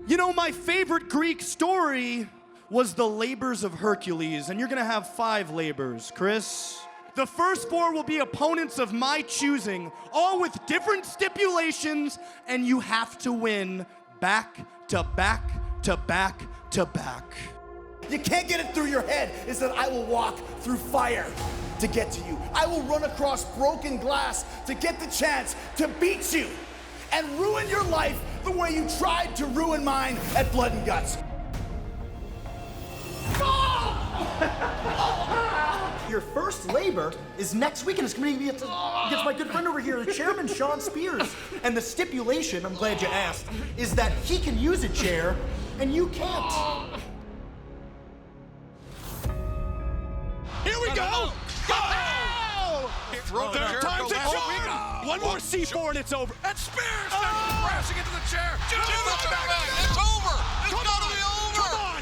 You know, my favorite Greek story was the Labors of Hercules, and you're gonna have 5 labors, Chris. The first 4 will be opponents of my choosing, all with different stipulations, and you have to win back to back to back to back. You can't get it through your head is that I will walk through fire to get to you. I will run across broken glass to get the chance to beat you and ruin your life the way you tried to ruin mine at Blood and Guts. Your first labor is next week, and it's going to be against my good friend over here, the chairman, Sean Spears. And the stipulation, I'm glad you asked, is that he can use a chair and you can't. Here we go! Oh! Third time's a charm! One more C4 and it's over. And Spears crashing into the chair. It's over! It's gotta be over! Come on!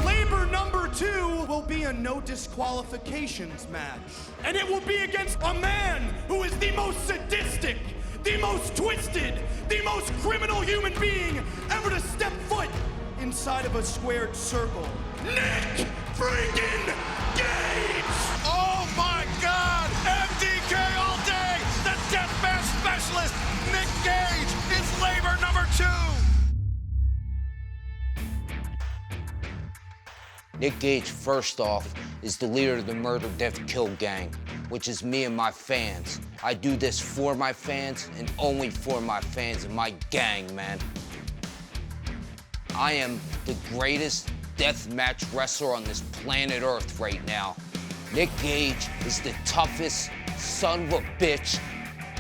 Labor number 2 will be a no disqualifications match. And it will be against a man who is the most sadistic, the most twisted, the most criminal human being ever to step foot inside of a squared circle. Nick freaking Gage! Oh my God! MDK all day! The deathmatch specialist, Nick Gage, is labor number 2! Nick Gage, first off, is the leader of the Murder, Death, Kill gang, which is me and my fans. I do this for my fans and only for my fans and my gang, man. I am the greatest deathmatch wrestler on this planet Earth right now. Nick Gage is the toughest son of a bitch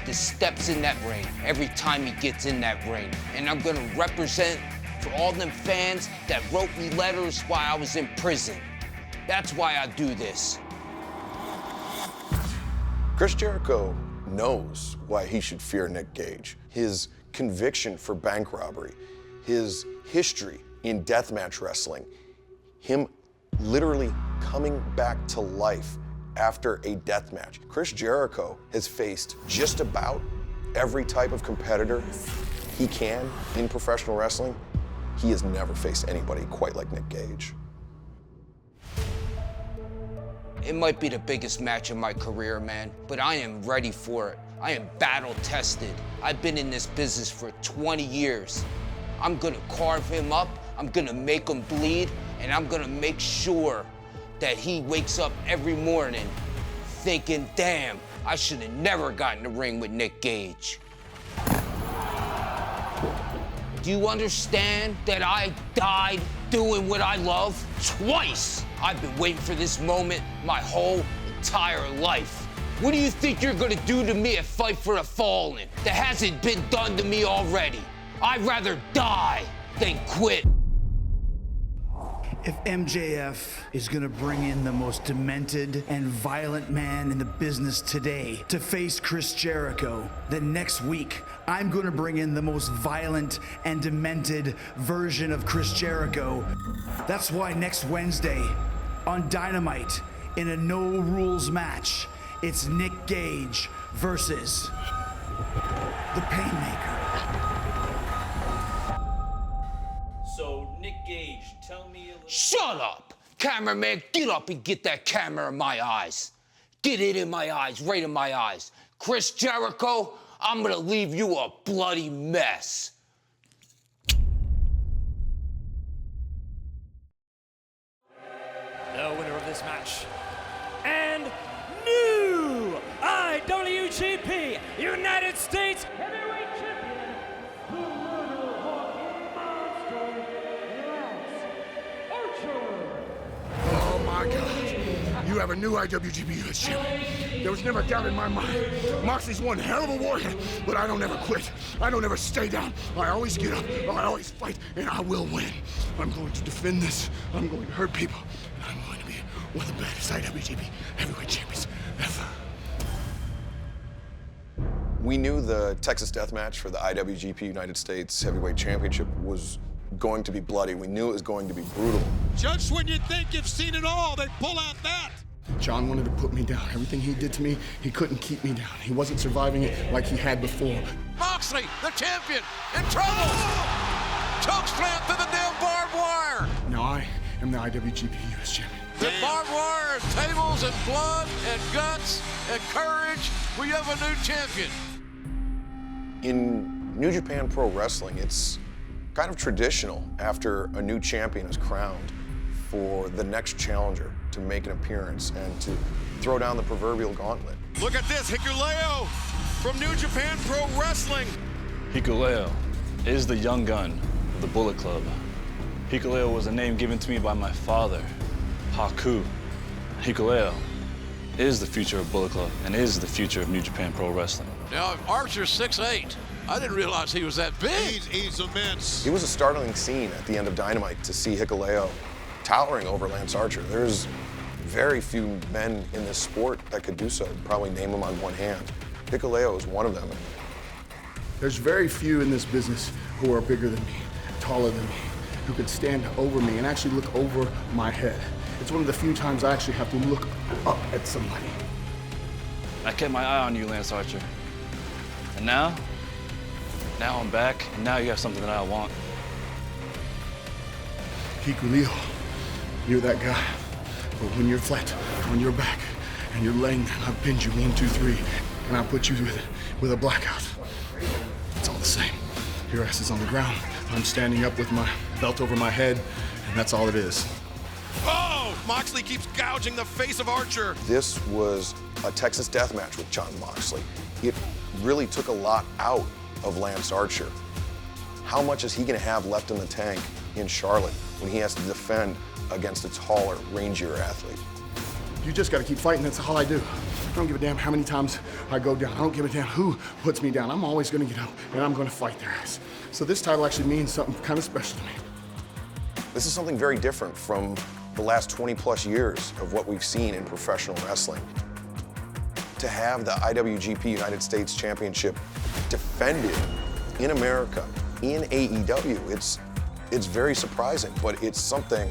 that steps in that ring every time he gets in that ring. And I'm gonna represent for all them fans that wrote me letters while I was in prison. That's why I do this. Chris Jericho knows why he should fear Nick Gage. His conviction for bank robbery, his history in deathmatch wrestling, him literally coming back to life after a deathmatch. Chris Jericho has faced just about every type of competitor he can in professional wrestling. He has never faced anybody quite like Nick Gage. It might be the biggest match of my career, man, but I am ready for it. I am battle-tested. I've been in this business for 20 years. I'm gonna carve him up, I'm gonna make him bleed, and I'm gonna make sure that he wakes up every morning thinking, damn, I should have never gotten in the ring with Nick Gage. Do you understand that I died doing what I love twice? I've been waiting for this moment my whole entire life. What do you think you're gonna do to me at Fight for the Fallen that hasn't been done to me already? I'd rather die than quit. If MJF is gonna bring in the most demented and violent man in the business today to face Chris Jericho, then next week, I'm gonna bring in the most violent and demented version of Chris Jericho. That's why next Wednesday on Dynamite, in a no-rules match, it's Nick Gage versus the Painmaker. So, Nick Gage, tell me a little... Shut up! Cameraman, get up and get that camera in my eyes. Get it in my eyes, right in my eyes. Chris Jericho, I'm gonna leave you a bloody mess. The winner of this match, and new IWGP United States Heavyweight Champion, the Murder Hawk Monster, Lance Archer. Oh my God. You have a new IWGP US champion. There was never a doubt in my mind. Moxley's one hell of a warrior, but I don't ever quit. I don't ever stay down. I always get up, I always fight, and I will win. I'm going to defend this. I'm going to hurt people. And I'm going to be one of the baddest IWGP heavyweight champions ever. We knew the Texas Death Match for the IWGP United States Heavyweight Championship was going to be bloody. We knew it was going to be brutal. Just when you think you've seen it all, they pull out that. John wanted to put me down. Everything he did to me, he couldn't keep me down. He wasn't surviving it like he had before. Moxley, the champion, in trouble! choke slam through the damn barbed wire. Now I am the IWGP US Champion. The barbed wire, and tables, and blood, and guts, and courage. We have a new champion. In New Japan Pro Wrestling, it's kind of traditional after a new champion is crowned for the next challenger to make an appearance and to throw down the proverbial gauntlet. Look at this, Hikuleo from New Japan Pro Wrestling. Hikuleo is the young gun of the Bullet Club. Hikuleo was a name given to me by my father, Haku. Hikuleo is the future of Bullet Club and is the future of New Japan Pro Wrestling. Now, Archer's 6'8". I didn't realize he was that big. He's immense. It was a startling scene at the end of Dynamite to see Hikuleo towering over Lance Archer. There's very few men in this sport that could do so. You'd probably name them on one hand. Hikuleo is one of them. There's very few in this business who are bigger than me, taller than me, who could stand over me and actually look over my head. It's one of the few times I actually have to look up at somebody. I kept my eye on you, Lance Archer. And now I'm back, and now you have something that I want. Hikuleo, you're that guy. But when you're flat on your back and you're laying down, I pinned you 1, 2, 3, and I put you with a blackout. It's all the same. Your ass is on the ground. I'm standing up with my belt over my head, and that's all it is. Oh, Moxley keeps gouging the face of Archer. This was a Texas death match with Jon Moxley. It really took a lot out of Lance Archer. How much is he gonna have left in the tank in Charlotte when he has to defend against a taller, rangier athlete? You just gotta keep fighting, that's all I do. I don't give a damn how many times I go down. I don't give a damn who puts me down. I'm always gonna get up and I'm gonna fight their ass. So this title actually means something kind of special to me. This is something very different from the last 20 plus years of what we've seen in professional wrestling. To have the IWGP United States Championship defended in America, in AEW, it's very surprising, but it's something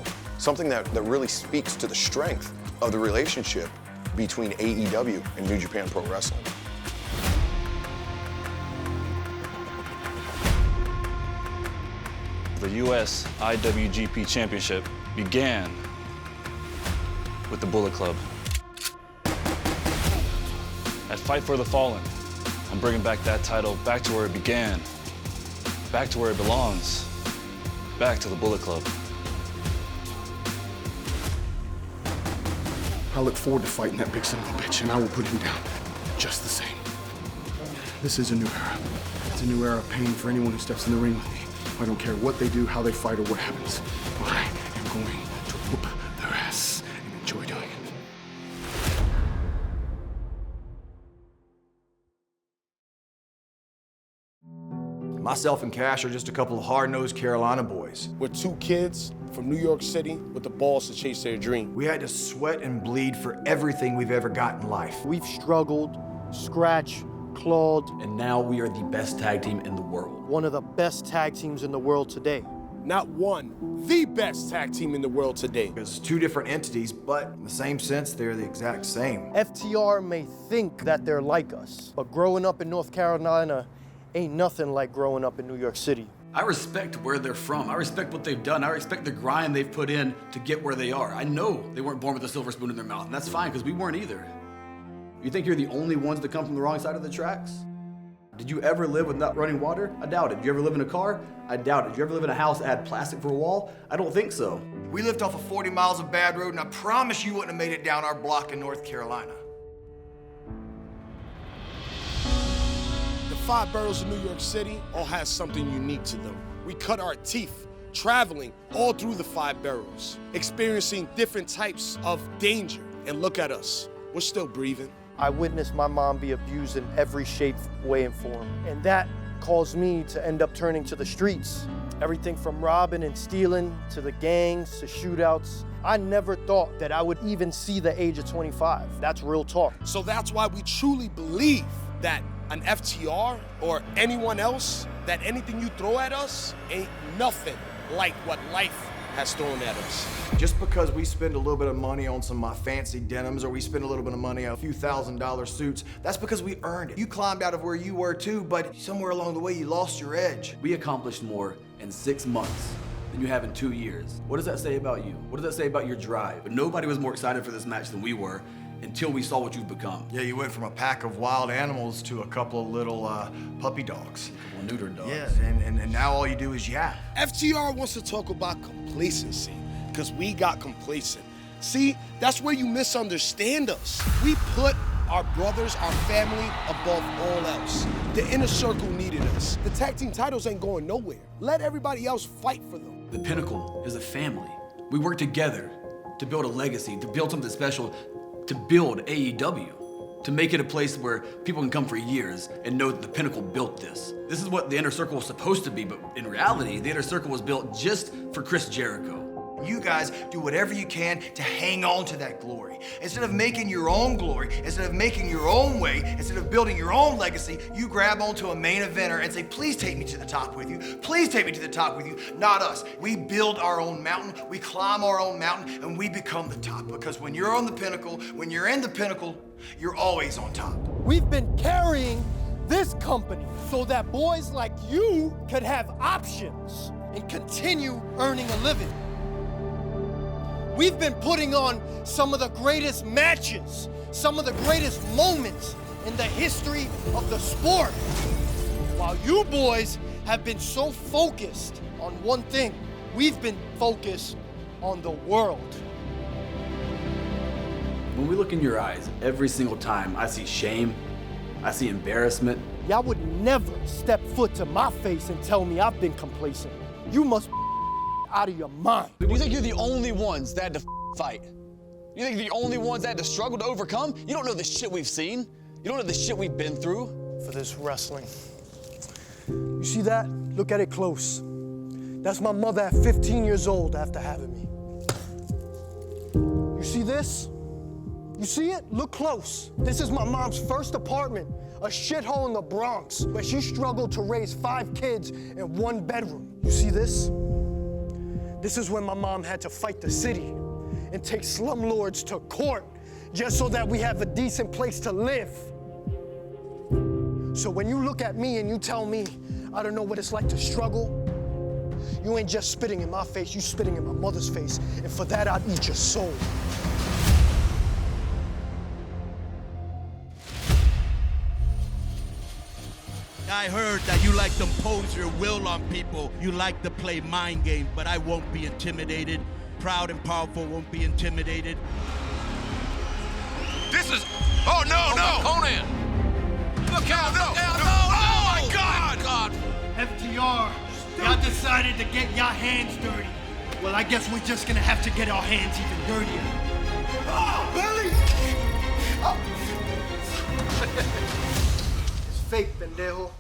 that really speaks to the strength of the relationship between AEW and New Japan Pro Wrestling. The US IWGP Championship began with the Bullet Club. At Fight for the Fallen, I'm bringing back that title back to where it began, back to where it belongs, back to the Bullet Club. I look forward to fighting that big son of a bitch, and I will put him down just the same. This is a new era. It's a new era of pain for anyone who steps in the ring with me. I don't care what they do, how they fight, or what happens. I am going to whoop their ass and enjoy doing it. Myself and Cash are just a couple of hard-nosed Carolina boys. We're two kids from New York City with the balls to chase their dream. We had to sweat and bleed for everything we've ever got in life. We've struggled, scratched, clawed. And now we are the best tag team in the world. One of the best tag teams in the world today. Not one, the best tag team in the world today. It's two different entities, but in the same sense, they're the exact same. FTR may think that they're like us, but growing up in North Carolina ain't nothing like growing up in New York City. I respect where they're from. I respect what they've done. I respect the grind they've put in to get where they are. I know they weren't born with a silver spoon in their mouth, and that's fine, because we weren't either. You think you're the only ones that come from the wrong side of the tracks? Did you ever live with not running water? I doubt it. Did you ever live in a car? I doubt it. Did you ever live in a house that had plastic for a wall? I don't think so. We lived off of 40 miles of bad road, and I promise you wouldn't have made it down our block in North Carolina. The 5 boroughs of New York City all has something unique to them. We cut our teeth traveling all through the 5 boroughs, experiencing different types of danger. And look at us, we're still breathing. I witnessed my mom be abused in every shape, way, and form. And that caused me to end up turning to the streets. Everything from robbing and stealing, to the gangs, to shootouts. I never thought that I would even see the age of 25. That's real talk. So that's why we truly believe that an FTR or anyone else, that anything you throw at us ain't nothing like what life has thrown at us. Just because we spend a little bit of money on some of my fancy denims, or we spend a little bit of money on a few $1,000 suits, that's because we earned it. You climbed out of where you were too, but somewhere along the way you lost your edge. We accomplished more in 6 months than you have in 2 years. What does that say about you? What does that say about your drive? But nobody was more excited for this match than we were until we saw what you've become. Yeah, you went from a pack of wild animals to a couple of little puppy dogs. A couple of neutered dogs. Yeah, and now all you do is yap. FTR wants to talk about complacency, because we got complacent. See, that's where you misunderstand us. We put our brothers, our family, above all else. The inner circle needed us. The tag team titles ain't going nowhere. Let everybody else fight for them. The Pinnacle is a family. We work together to build a legacy, to build something special, to build AEW, to make it a place where people can come for years and know that the Pinnacle built this. This is what the Inner Circle was supposed to be, but in reality, the Inner Circle was built just for Chris Jericho. You guys do whatever you can to hang on to that glory. Instead of making your own glory, instead of making your own way, instead of building your own legacy, you grab onto a main eventer and say, please take me to the top with you. Please take me to the top with you. Not us. We build our own mountain, we climb our own mountain, and we become the top. Because when you're on the pinnacle, when you're in the pinnacle, you're always on top. We've been carrying this company so that boys like you could have options and continue earning a living. We've been putting on some of the greatest matches, some of the greatest moments in the history of the sport. While you boys have been so focused on one thing, we've been focused on the world. When we look in your eyes, every single time I see shame, I see embarrassment. Y'all would never step foot to my face and tell me I've been complacent. You must out of your mind. You think you're the only ones that had to fight? You think you're the only ones that had to struggle to overcome? You don't know the shit we've seen. You don't know the shit we've been through. For this wrestling. You see that? Look at it close. That's my mother at 15 years old after having me. You see this? You see it? Look close. This is my mom's first apartment, a shithole in the Bronx, where she struggled to raise 5 kids in 1 bedroom. You see this? This is when my mom had to fight the city and take slumlords to court just so that we have a decent place to live. So when you look at me and you tell me I don't know what it's like to struggle, you ain't just spitting in my face, you spitting in my mother's face, and for that I'd eat your soul. I heard that you like to impose your will on people. You like to play mind games, but I won't be intimidated. Proud and powerful won't be intimidated. This is... Oh, no. Conan! Look out, no. Oh, my God! FTR, y'all decided to get y'all hands dirty. Well, I guess we're just gonna have to get our hands even dirtier. Oh, Billy! Oh. It's fake, pendejo.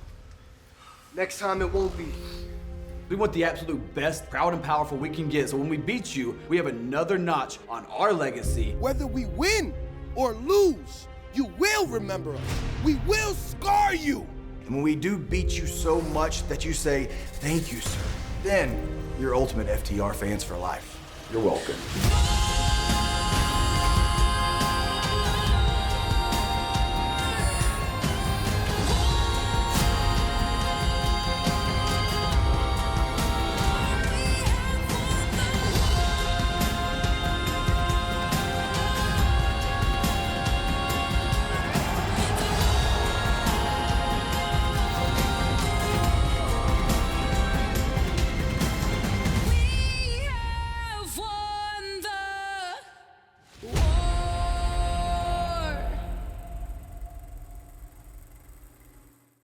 Next time it won't be. We want the absolute best, proud and powerful we can get, so when we beat you, we have another notch on our legacy. Whether we win or lose, you will remember us. We will scar you. And when we do beat you so much that you say, thank you, sir, then you're ultimate FTR fans for life. You're welcome.